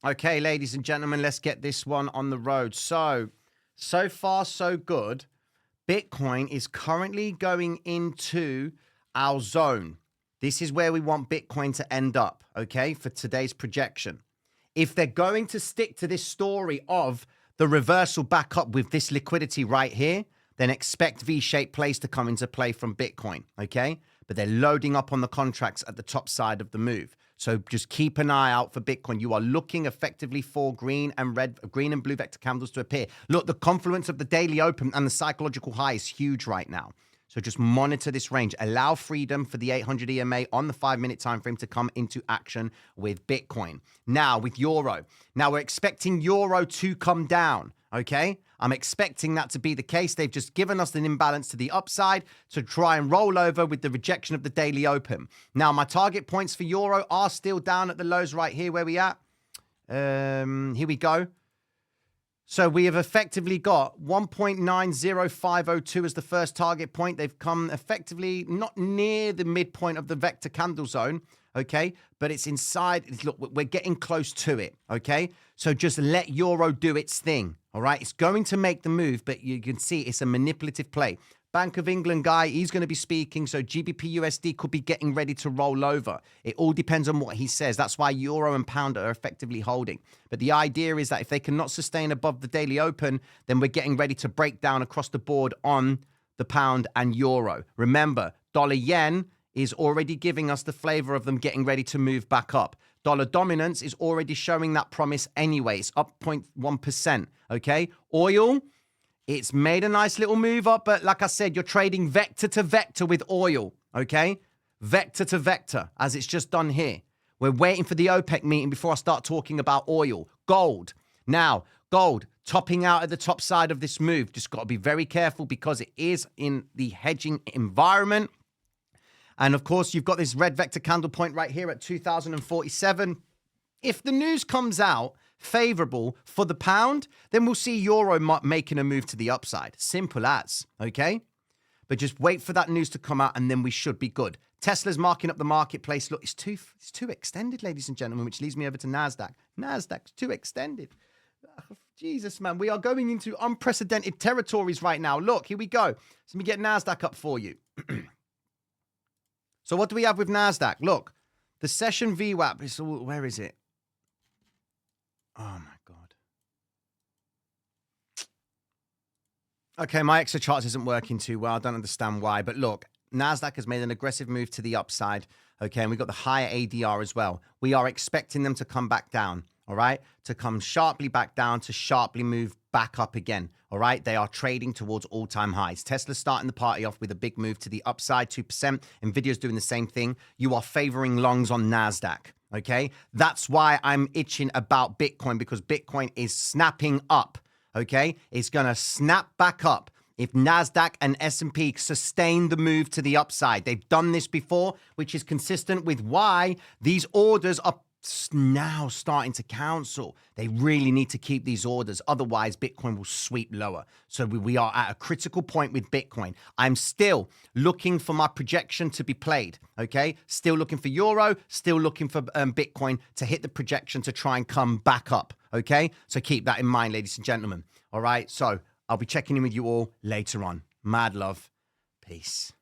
Okay, ladies and gentlemen, let's get this one on the road. So far, so good. Bitcoin is currently going into our zone. This is where we want Bitcoin to end up, okay, for today's projection. If they're going to stick to this story of the reversal back up with this liquidity right here, then expect V-shaped plays to come into play from Bitcoin, okay? But they're loading up on the contracts at the top side of the move. So just keep an eye out for Bitcoin. You are looking effectively for green and blue vector candles to appear. Look, the confluence of the daily open and the psychological high is huge right now. So just monitor this range. Allow freedom for the 800 EMA on the 5-minute time frame to come into action with Bitcoin. Now, with Euro. Now, we're expecting Euro to come down, okay? I'm expecting that to be the case. They've just given us an imbalance to the upside to try and roll over with the rejection of the daily open. Now, my target points for Euro are still down at the lows right here where we at. Here we go. So we have effectively got 1.90502 as the first target point. They've come effectively not near the midpoint of the vector candle zone, okay? But it's inside. Look, we're getting close to it, okay? So just let Euro do its thing, all right? It's going to make the move, but you can see it's a manipulative play. Bank of England guy, he's going to be speaking, so GBP USD could be getting ready to roll over. It all depends on what he says. That's why Euro and Pound are effectively holding. But the idea is that if they cannot sustain above the daily open, then we're getting ready to break down across the board on the Pound and Euro. Remember, dollar yen is already giving us the flavor of them getting ready to move back up. Dollar dominance is already showing that promise anyways, up 0.1%, okay? Oil, it's made a nice little move up, but like I said, you're trading vector to vector with oil, okay? Vector to vector, as it's just done here. We're waiting for the OPEC meeting before I start talking about oil. Gold. Now, gold topping out at the top side of this move. Just got to be very careful because it is in the hedging environment. And of course, you've got this red vector candle point right here at 2047. If the news comes out favorable for the pound, then we'll see Euro making a move to the upside. Simple as, okay? But just wait for that news to come out and then we should be good. Tesla's marking up the marketplace. Look, it's too extended, ladies and gentlemen, which leads me over to NASDAQ. NASDAQ's too extended. Jesus, man, we are going into unprecedented territories right now. Look, here we go. So let me get NASDAQ up for you. So what do we have with NASDAQ? Look, the session VWAP is, where is it? Oh, my God. Okay, my Excel charts isn't working too well. I don't understand why. But look, NASDAQ has made an aggressive move to the upside. Okay, and we've got the higher ADR as well. We are expecting them to come back down, all right? To come sharply back down, to sharply move back up again, all right? They are trading towards all-time highs. Tesla's starting the party off with a big move to the upside, 2%. NVIDIA's doing the same thing. You are favoring longs on NASDAQ. Okay, that's why I'm itching about Bitcoin, because Bitcoin is snapping up. Okay, it's going to snap back up if NASDAQ and S&P sustain the move to the upside. They've done this before, which is consistent with why these orders are now starting to cancel. They really need to keep these orders. Otherwise, Bitcoin will sweep lower. So we are at a critical point with Bitcoin. I'm still looking for my projection to be played. Okay. Still looking for Euro, still looking for Bitcoin to hit the projection to try and come back up. Okay. So keep that in mind, ladies and gentlemen. All right. So I'll be checking in with you all later on. Mad love. Peace.